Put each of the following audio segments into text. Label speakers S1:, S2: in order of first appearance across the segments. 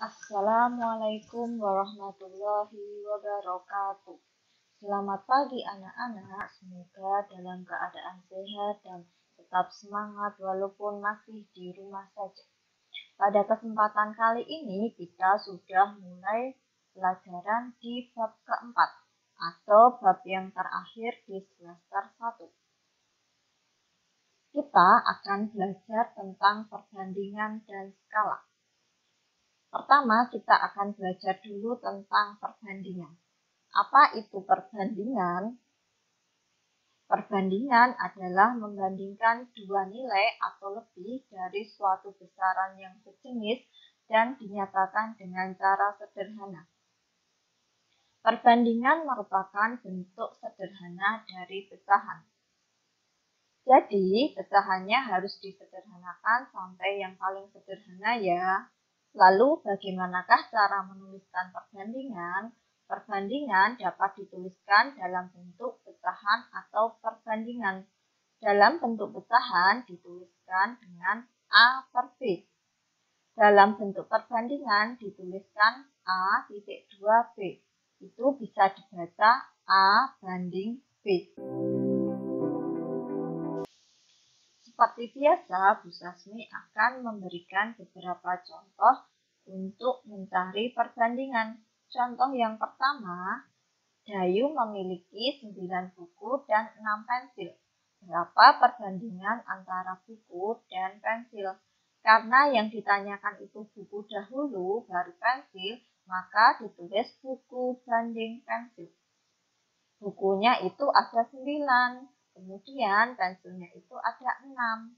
S1: Assalamualaikum warahmatullahi wabarakatuh. Selamat pagi anak-anak, semoga dalam keadaan sehat dan tetap semangat walaupun masih di rumah saja. Pada kesempatan kali ini kita sudah mulai pelajaran di bab keempat atau bab yang terakhir di semester 1. Kita akan belajar tentang perbandingan dan skala. Pertama, kita akan belajar dulu tentang perbandingan. Apa itu perbandingan? Perbandingan adalah membandingkan dua nilai atau lebih dari suatu besaran yang sejenis dan dinyatakan dengan cara sederhana. Perbandingan merupakan bentuk sederhana dari pecahan. Jadi, pecahannya harus disederhanakan sampai yang paling sederhana ya. Lalu bagaimanakah cara menuliskan perbandingan? Perbandingan dapat dituliskan dalam bentuk pecahan atau perbandingan. Dalam bentuk pecahan dituliskan dengan A per B. Dalam bentuk perbandingan dituliskan A-2B. Itu bisa dibaca A banding B. Seperti biasa, Bu Sasmi akan memberikan beberapa contoh untuk mencari perbandingan. Contoh yang pertama, Dayu memiliki 9 buku dan 6 pensil. Berapa perbandingan antara buku dan pensil? Karena yang ditanyakan itu buku dahulu, baru pensil, maka ditulis buku banding pensil. Bukunya itu ada 9. Kemudian pensilnya itu ada 6.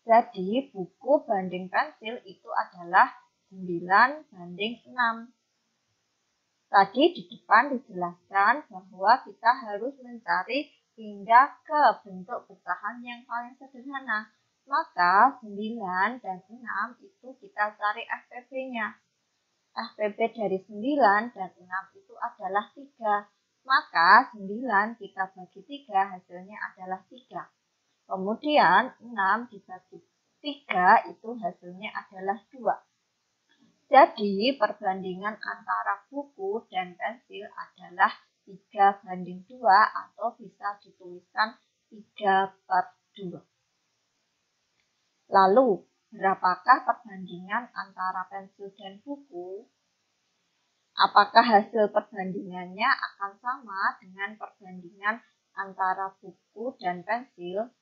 S1: Jadi buku banding pensil itu adalah 9 banding 6. Tadi di depan dijelaskan bahwa kita harus mencari hingga ke bentuk pecahan yang paling sederhana. Maka 9 dan 6 itu kita cari FPB-nya. FPB dari 9 dan 6 itu adalah 3. Maka 9 kita bagi 3 hasilnya adalah 3. Kemudian 6 dibagi 3 itu hasilnya adalah 2. Jadi perbandingan antara buku dan pensil adalah 3 banding 2 atau bisa dituliskan 3 per 2. Lalu berapakah perbandingan antara pensil dan buku? Apakah hasil perbandingannya akan sama dengan perbandingan antara buku dan pensil?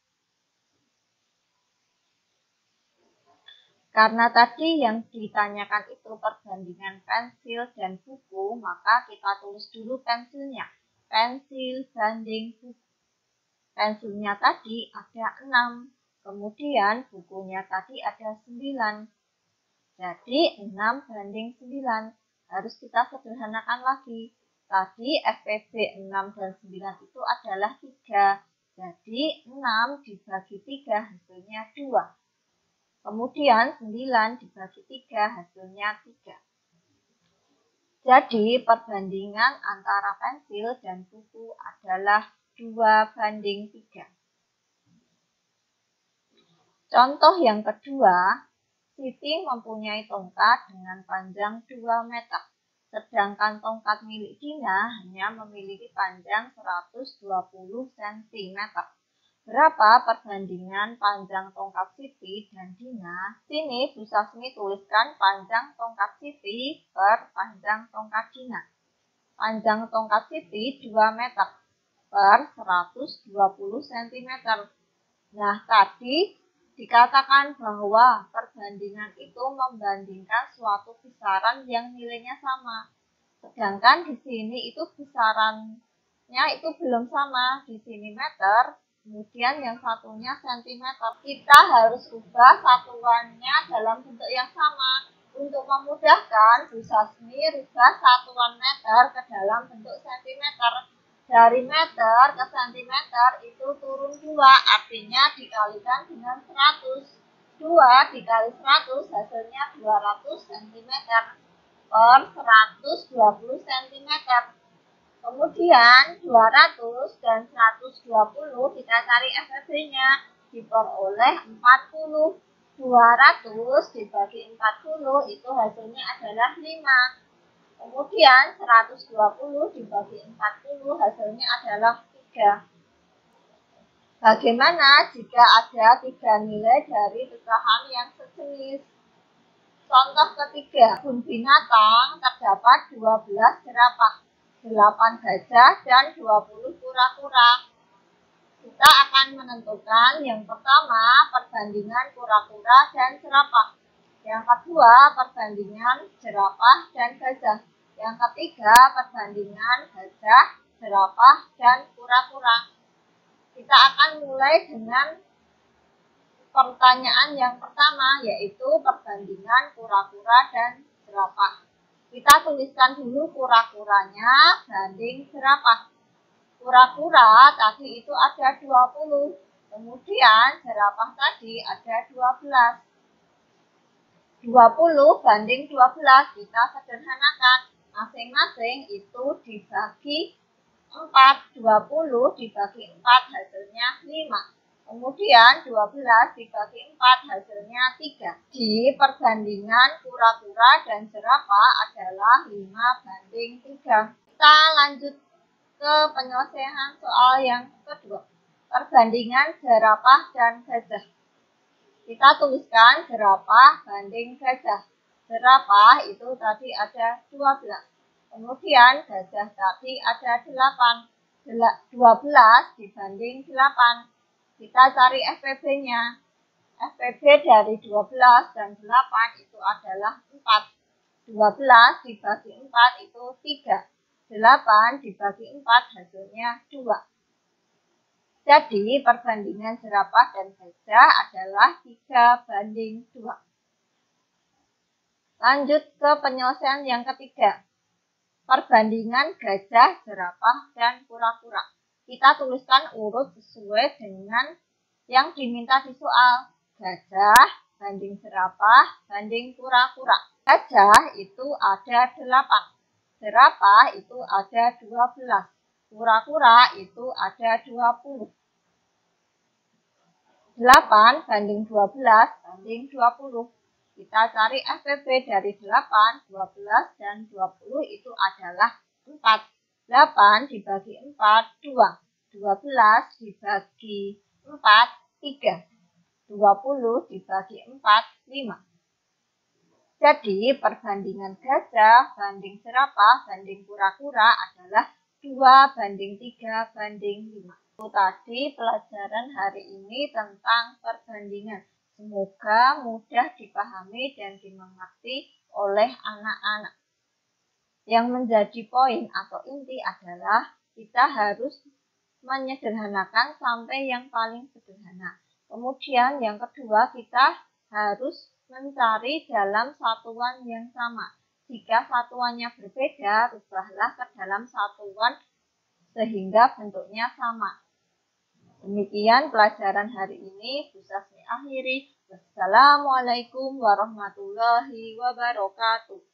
S1: Karena tadi yang ditanyakan itu perbandingan pensil dan buku, maka kita tulis dulu pensilnya. Pensil banding buku. Pensilnya tadi ada 6, kemudian bukunya tadi ada 9. Jadi 6 banding 9. Harus kita sederhanakan lagi. Tadi FPB 6 dan 9 itu adalah 3. Jadi 6 dibagi 3 hasilnya 2. Kemudian 9 dibagi 3 hasilnya 3. Jadi perbandingan antara pensil dan buku adalah 2 banding 3. Contoh yang kedua, Siti mempunyai tongkat dengan panjang 2 meter, sedangkan tongkat milik Dina hanya memiliki panjang 120 cm. Berapa perbandingan panjang tongkat Siti dan Dina? Sini Bu Sasmi tuliskan panjang tongkat Siti per panjang tongkat Dina. Panjang tongkat Siti 2 meter per 120 cm. Nah, tadi dikatakan bahwa perbandingan itu membandingkan suatu besaran yang nilainya sama. Sedangkan di sini itu besarannya itu belum sama. Di sini meter, kemudian yang satunya sentimeter. Kita harus ubah satuannya dalam bentuk yang sama. Untuk memudahkan, Bu Sasmi rubah satuan meter ke dalam bentuk sentimeter. Dari meter ke sentimeter itu turun 2, artinya dikalikan dengan 100. 2 dikali 100 hasilnya 200 cm per 120 cm. Kemudian 200 dan 120 kita cari FPB-nya, diperoleh 40. 200 dibagi 40 itu hasilnya adalah 5. Kemudian 120 dibagi 40 hasilnya adalah 3. Bagaimana jika ada 3 nilai dari pecahan yang sejenis? Contoh ketiga, kebun binatang terdapat 12 jerapah, 8 gajah, dan 20 kura-kura. Kita akan menentukan yang pertama perbandingan kura-kura dan jerapah. Yang kedua perbandingan jerapah dan gajah. Yang ketiga perbandingan gajah, jerapah, dan kura-kura. Kita akan mulai dengan pertanyaan yang pertama, yaitu perbandingan kura-kura dan jerapah. Kita tuliskan dulu kura-kuranya banding jerapah. Kura-kura tadi itu ada 20, kemudian jerapah tadi ada 12. 20 banding 12 kita sederhanakan. Masing-masing itu dibagi 4. 20 dibagi 4 hasilnya 5. Kemudian 12 dibagi 4 hasilnya 3. Di perbandingan kura-kura dan jerapah adalah 5 banding 3. Kita lanjut ke penyelesaian soal yang kedua. Perbandingan jerapah dan gajah. Kita tuliskan jerapah banding gajah. Jerapah itu tadi ada 12. Kemudian gajah tadi ada 8. 12 dibanding 8. Kita cari FPB-nya. FPB dari 12 dan 8 itu adalah 4. 12 dibagi 4 itu 3. 8 dibagi 4 hasilnya 2. Jadi perbandingan jerapah dan gajah adalah 3 banding 2. Lanjut ke penyelesaian yang ketiga. Perbandingan gajah, jerapah, dan kura-kura. Kita tuliskan urut sesuai dengan yang diminta di soal. Gajah banding jerapah banding kura-kura. Gajah itu ada 8. Jerapah itu ada 12. Kura-kura itu ada 20. 8 banding 12 banding 20. Kita cari FPB dari 8, 12, dan 20 itu adalah 4. 8 dibagi 4, 2. 12 dibagi 4, 3. 20 dibagi 4, 5. Jadi perbandingan gajah banding jerapah banding kura-kura adalah 2 banding 3 banding 5. Itu tadi pelajaran hari ini tentang perbandingan. Semoga mudah dipahami dan dimengerti oleh anak-anak. Yang menjadi poin atau inti adalah kita harus menyederhanakan sampai yang paling sederhana. Kemudian yang kedua kita harus mencari dalam satuan yang sama. Jika satuannya berbeda, rubahlah ke dalam satuan sehingga bentuknya sama. Demikian pelajaran hari ini. Bu Sasmi akhiri. Wassalamualaikum warahmatullahi wabarakatuh.